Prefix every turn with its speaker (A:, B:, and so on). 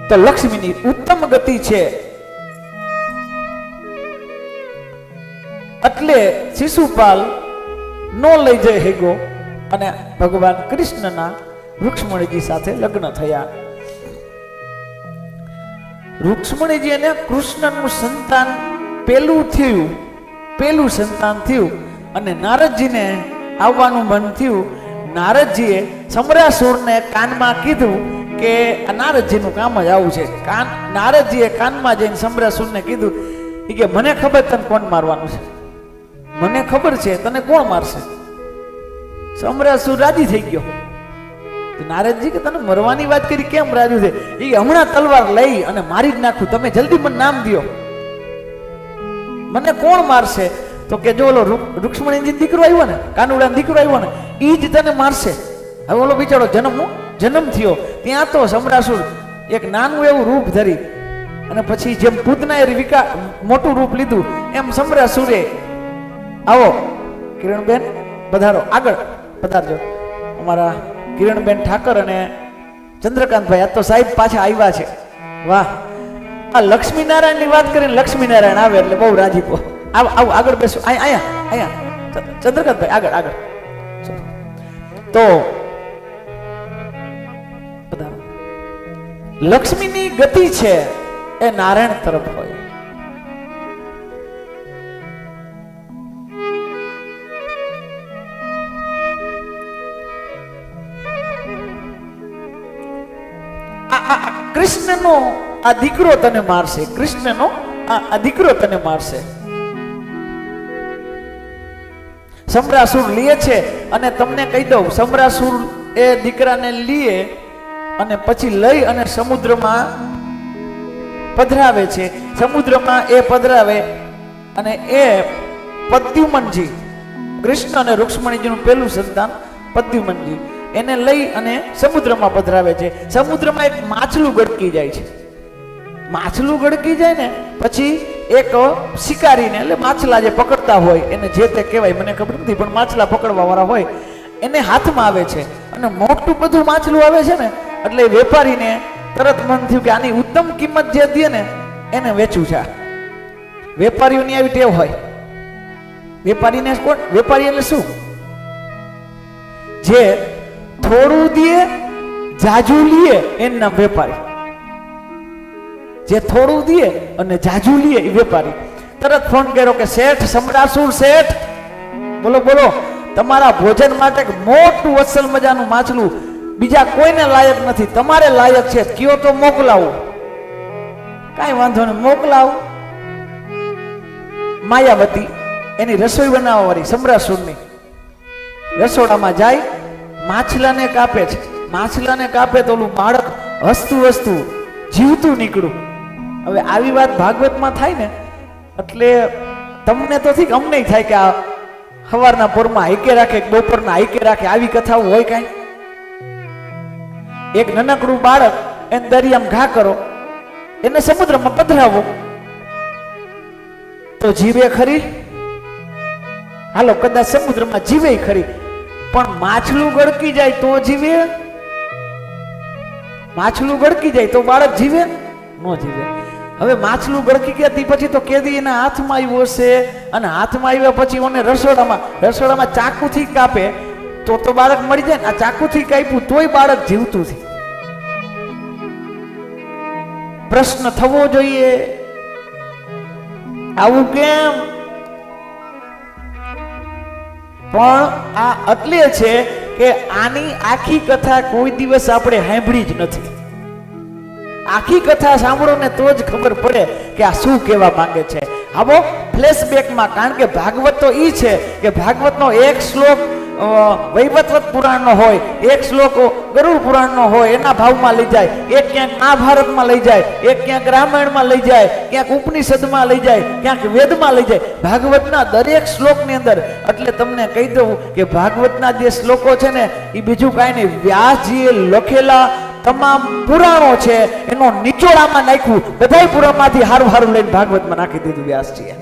A: તો લક્ષ્મીની ઉત્તમ ગતિ છે. એટલે શિશુપાલ નો લઈ જઈ હેગો અને ભગવાન કૃષ્ણના રૂક્ષ્મણીજી સાથે લગ્ન થયા. રૂક્ષ્મણીજી અને કૃષ્ણનું સંતાન પેલું સંતાન થયું અને નારદજીને આવવાનું મન થયું. નારદજીએ સમરાસુરને કાનમાં કીધું કે આ નારદજીનું કામ જ આવું છે. નારદજીએ કાનમાં જઈને સમરાસુરને કીધું કે મને ખબર તને કોણ મારવાનું છે, મને ખબર છે તને કોણ મારશે. સમરાસુર રાજી થઈ ગયો. નારદજી કે તને મરવાની વાત કરી, કેમ રાજી છે? એ હમણાં તલવાર લઈ અને મારી જ નાખું, તમે જલ્દી મને નામ દો, મને કોણ મારશે? તો કે જો ઓલો રૂક્ષ્મણીજી દીકરો આવ્યો ને, કાનુડાનો દીકરો આવ્યો ને, એ જ તને મારશે. હવે ઓલો બિચારો જન્મ થયો ત્યાં તો સમરાસુર એક નાનું એવું રૂપ ધરી અને પછી જેમ પૂતનાએ મોટું રૂપ લીધું એમ સમરાસુરે, આવો કિરણબેન પધારો, આગળ પધારજો. અમારા કિરણબેન ઠાકર અને ચંદ્રકાંતભાઈ, આ તો સાહેબ પાછા આવ્યા છે. વાહ, આ લક્ષ્મીનારાયણ ની વાત કરીને લક્ષ્મીનારાયણ આવે એટલે બહુ રાજીપો. આવો આગળ બેસો, અહીંયા ચંદ્રકાંતભાઈ આગળ આગળ. તો લક્ષ્મીની ગતિ છે એ નારાયણ તરફ હોય. કૃષ્ણનો આ દીકરો તને મારશે, કૃષ્ણનો આ દીકરો તને મારશે. સમરાસુર લે છે અને તમને કહી દઉં, સમરાસુર એ દીકરાને લીએ અને પછી લઈ અને સમુદ્રમાં પધરાવે છે. સમુદ્રમાં એ પધરાવે અને એ પદ્યુમનજી, કૃષ્ણ અને રૂક્ષ્મણીજીનું પહેલું સંતાન પદ્યુમનજી, એને લઈ અને સમુદ્રમાં પધરાવે છે. સમુદ્રમાં એક માછલું ગળકી જાય છે. માછલું ગળકી જાય ને પછી એક શિકારીને, એટલે માછલા જે પકડતા હોય એને જે તે કહેવાય મને ખબર નથી, પણ માછલા પકડવા વાળા હોય એને હાથમાં આવે છે અને મોટું બધું માછલું આવે છે ને, એટલે વેપારીને તરત મન થયું કે આની ઉત્તમ કિંમત જે દે ને એને વેચવું છે. વેપારીઓની આવી ટેવ હોય. વેપારીને કોણ? વેપારી એટલે શું? જે થોડું દે જાજુ લે એનું નામ વેપારી. જે થોડું દે અને જાજુ લે એ વેપારી. તરત ફોન કર્યો કે શેઠ, સમરાસુર શેઠ, બોલો બોલો, તમારા ભોજન માટે મોટું અસલ મજાનું માછલું બીજા કોઈને લાયક નથી, તમારે લાયક છે, કયો તો મોકલાવું. કાંઈ વાંધો નહીં, મોકલાવું. માયાવતી એની રસોઈ બનાવવા વાળી સમરાસુરની રસોડામાં જાય, માછલાને કાપે છે. માછલાને કાપે તો ઓલું બાળક હસતું જીવતું નીકળું. હવે આવી વાત ભાગવતમાં થાય ને એટલે તમને તો ઠીક, અમને થાય કે આ સવારના પોરમાં હાઈકે રાખે, બપોરના હાઈકે રાખે, આવી કથાઓ હોય કાંઈ? એક નાનકડું બાળક એને દરિયામાં ઘા કરો, એને સમુદ્રમાં પધરાવો તો જીવે ખરી? હાલો કદાચ સમુદ્રમાં જીવે ખરી, પણ માછલું ગળકી જાય તો જીવે? માછલું ગળકી જાય તો બાળક જીવે? ન જીવે. હવે માછલું ગળકી ગયા પછી તો કેદી એના હાથમાં આવ્યો છે અને હાથમાં આવ્યા પછી ઓને રસોડામાં ચાકુથી કાપે તો બાળક મરી જાય ને. આ ચાકુથી કાપ્યું તોય બાળક જીવતું છે. પ્રશ્ન થવો જોઈએ, આવું કેમ? પણ આ એટલે છે કે આની આખી કથા કોઈ દિવસ આપણે સાંભળી જ નથી. આખી કથા સાંભળો ને તો જ ખબર પડે કે આ શું કહેવા માંગે છે. આવો ફ્લેશબેકમાં, કારણ કે ભાગવત તો ઈ છે કે ભાગવતનો એક શ્લોક વૈવસ્વત પુરાણનો હોય, એક શ્લોક ગરુડ પુરાણનો હોય, એના ભાવમાં લઈ જાય, એક ક્યાંક મહાભારતમાં લઈ જાય, એક ક્યાંક રામાયણમાં લઈ જાય, ક્યાંક ઉપનિષદમાં લઈ જાય, ક્યાંક વેદમાં લઈ જાય. ભાગવતના દરેક શ્લોકની અંદર. એટલે તમને કહી દઉં કે ભાગવતના જે શ્લોકો છે ને એ બીજું કાંઈ નહીં, વ્યાસજીએ લખેલા તમામ પુરાણો છે એનો નિચોડામાં નાખ્યું. બધાય પુરાણમાંથી હારું લઈને ભાગવતમાં નાખી દીધું વ્યાસજીએ.